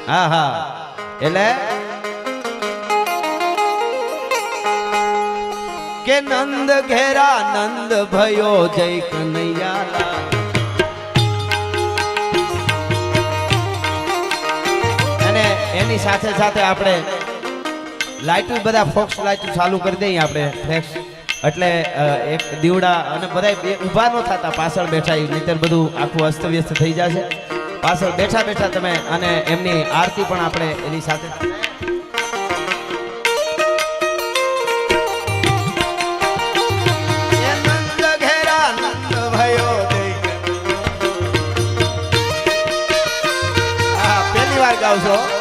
હા હા એટલે કે નંદ ઘેરા નંદ ભયો જય કનૈયા અને એની સાથે સાથે આપણે લાઈટ બધા ફોક્સ લાઈટ ચાલુ કરી દઈએ આપણે ફ્લેક્સ એટલે એક દીવડા અને બધા ઊભા ન થતા પાછળ બેઠા નહીતર બધું આખું અસ્તવ્યસ્ત થઈ જશે પાછળ બેઠા બેઠા તમે અને એમની આરતી પણ આપણે એની સાથે પહેલી વાર ગાવશો